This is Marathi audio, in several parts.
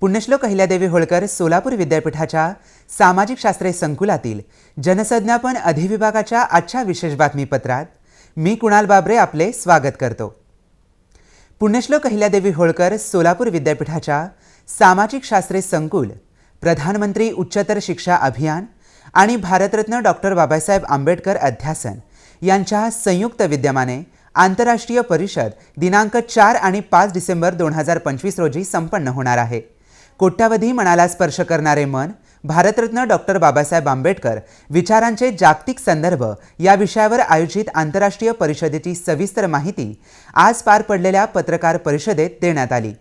पुण्यश्लोक अहिल्यादेवी होळकर सोलापूर विद्यापीठाच्या सामाजिक शास्त्रे संकुलातील जनसंज्ञापन अधिविभागाच्या आजच्या विशेष बातमीपत्रात मी कुणाल बाबरे आपले स्वागत करतो। पुण्यश्लोक अहिल्यादेवी होळकर सोलापूर विद्यापीठाच्या सामाजिक शास्त्रे संकुल, प्रधानमंत्री उच्चतर शिक्षा अभियान आणि भारतरत्न डॉक्टर बाबासाहेब आंबेडकर अध्यासन यांच्या संयुक्त विद्यमाने आंतरराष्ट्रीय परिषद दिनांक 4 आणि 5 डिसेंबर 2025 रोजी संपन्न होणार आहे। कोट्यावधी मनाला स्पर्श करणारे मन, भारतरत्न डॉक्टर बाबासाहेब आंबेडकर विचारांचे जागतिक संदर्भ या विषयावर आयोजित आंतरराष्ट्रीय परिषदेची सविस्तर माहिती आज पार पडलेल्या पत्रकार परिषदेत देण्यात आली।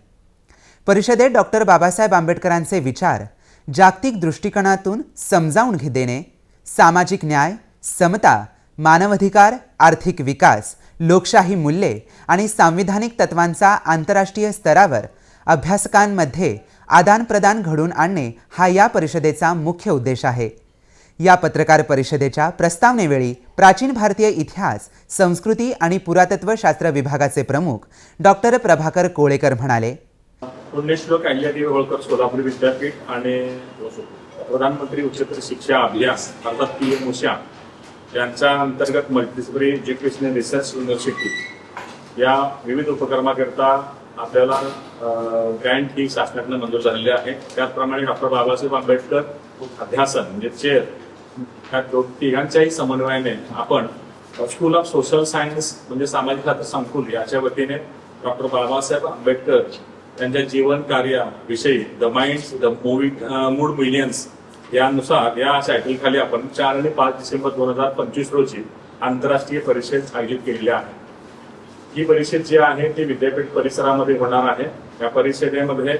परिषदेत डॉक्टर बाबासाहेब आंबेडकरांचे विचार जागतिक दृष्टिकोनातून समजावून देणे, सामाजिक न्याय, समता, मानवाधिकार, आर्थिक विकास, लोकशाही मूल्ये आणि सांविधानिक तत्वांचा आंतरराष्ट्रीय स्तरावर अभ्यासकांमध्ये आदान-प्रदान घडवून आणणे हा या परिषदेचा मुख्य उद्देश आहे। या पत्रकार परिषदेच्या प्रस्तावनेवेळी प्राचीन भारतीय इतिहास, संस्कृती आणि पुरातत्व शास्त्र विभागाचे प्रमुख डॉक्टर प्रभाकर कोळेकर म्हणाले, पुण्यश्लोक अहिल्यादेवी होळकर सोलापूर विद्यापीठ आणि प्रधानमंत्री उच्चतर शिक्षा अभियान अर्थात PM-उषा यांच्या अंतर्गत मल्टीडिसिप्लिनरी एज्युकेशनल रिसर्च युनिव्हर्सिटी या विविध उपक्रमाकरता आपल्याला ग्रँट ही शासनाकडून मंजूर झालेली आहे। त्याचप्रमाणे डॉक्टर बाबासाहेब आंबेडकर अध्यासन म्हणजे चेअर ह्या तिघांच्याही समन्वयाने आपण स्कूल ऑफ सोशल सायन्स म्हणजे सामाजिक शास्त्र संकुल याच्या वतीने डॉक्टर बाबासाहेब आंबेडकर त्यांच्या जीवन कार्याविषयी the minds the mood millions यानुसार या टायटलखाली आपण 4 आणि 5 डिसेंबर 2025 रोजी आंतरराष्ट्रीय परिषद आयोजित केलेली आहे। ही परिषद जी आहे ती विद्यापीठ परिसरामध्ये होणार आहे। या परिषदेमध्ये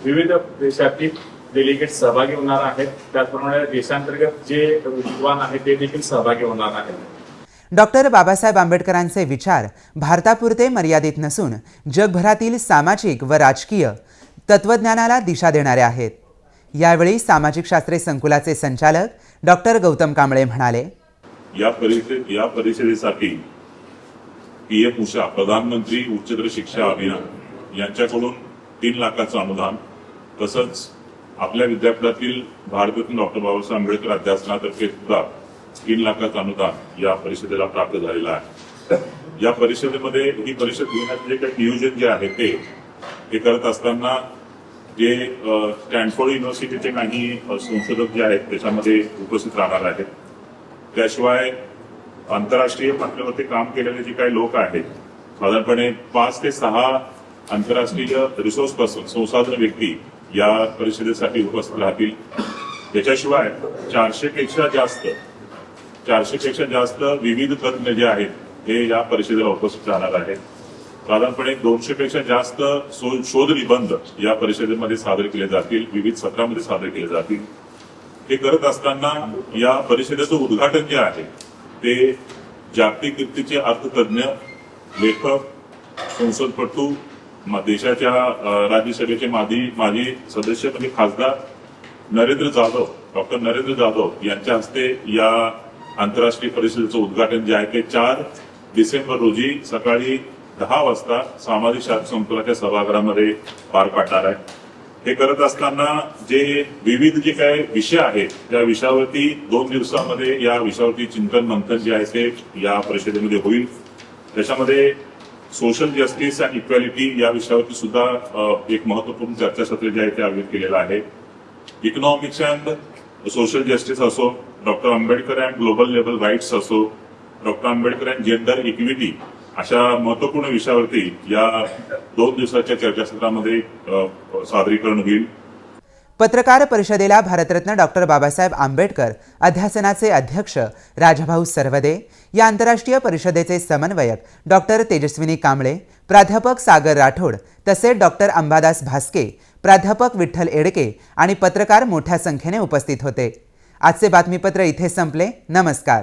विविध देशातील डेलिगेट सहभागी होणार आहेत। त्याचप्रमाणे देशांतर्गत जे विद्वान आहेत ते देखील सहभागी होणार आहेत। डॉक्टर बाबासाहेब आंबेडकरांचे विचार भारतापुरते मर्यादित नसून जगभरातील सामाजिक व राजकीय तत्वज्ञानाला दिशा देणारे आहेत। यावेळी सामाजिक शास्त्रे संकुलाचे संचालक डॉक्टर गौतम कांबळे म्हणाले, या परिषदेसाठी PM-उषा प्रधानमंत्री उच्चतर शिक्षा अभियान यांच्याकडून 3 लाखाचं अनुदान, तसंच आपल्या विद्यापीठातील भारतरत्न डॉक्टर बाबासाहेब आंबेडकर अध्यासनातर्फे सुद्धा 3 लाखाचं अनुदान या परिषदेला प्राप्त झालेलं आहे। या परिषदेमध्ये ही परिषद घेण्याचे जे काही नियोजन जे आहे ते करत असताना जे स्टॅनफोर्ड युनिव्हर्सिटीचे काही संशोधक जे आहेत त्याच्यामध्ये उपस्थित राहणार आहेत। त्याशिवाय आंतरराष्ट्रीय पातळीवरती काम केलेले जे काही लोक आहेत, साधारणपणे 5 ते 6 आंतरराष्ट्रीय रिसोर्स पर्सन संसाधन व्यक्ती या परिषदेसाठी उपस्थित राहतील। त्याच्याशिवाय 400 पेक्षा जास्त विविध तज्ञ जे आहेत हे या परिषदेला उपस्थित राहणार आहेत। साधारणपणे 200 पेक्षा जास्त शोध निबंध या परिषदेमध्ये सादर केले जातील, विविध सत्रामध्ये सादर केले जातील। हे करत असताना या परिषदेचं उद्घाटन जे आहे ते जागतिक कीर्तीचे अर्थतज्ञ, लेखक, संसदपटू, देशाच्या राज्यसभेचे माजी सदस्य म्हणजे खासदार डॉक्टर नरेंद्र जाधव यांच्या हस्ते या आंतरराष्ट्रीय परिषदेचं उद्घाटन जे आहे ते 4 डिसेंबर रोजी सकाळी 10 वाजता सामाजिक शास्त्र संकुलाच्या सभागृहामध्ये पार पाडणार आहे। हे करत असताना जे विविध जे काही विषय आहेत त्या विषयावरती 2 दिवसामध्ये या विषयावरती चिंतन मंथन जे आहे ते या परिषदेमध्ये होईल। त्याच्यामध्ये सोशल जस्टिस अँड इक्वॅलिटी या विषयावरती सुद्धा एक महत्वपूर्ण चर्चासत्र जे आहे ते आयोजित केलेलं आहे। इकॉनॉमिक्स अँड सोशल जस्टिस असो, doctor Ambedkar and global level rights असो, doctor Ambedkar and gender equity अशा महत्वपूर्ण विषयावरती या 2 दिवसाच्या चर्चासत्रामध्ये सादरीकरण होईल। पत्रकार परिषदेला भारतरत्न डॉक्टर बाबासाहेब आंबेडकर अध्यासनाचे अध्यक्ष राजाभाऊ सरवदे, या आंतरराष्ट्रीय परिषदेचे समन्वयक डॉक्टर तेजस्विनी कांबळे, प्राध्यापक सागर राठोड तसेच डॉक्टर अंबादास भास्के, प्राध्यापक विठ्ठल एडके आणि पत्रकार मोठ्या संख्येने उपस्थित होते। आजचे बातमीपत्र इथे संपले। नमस्कार।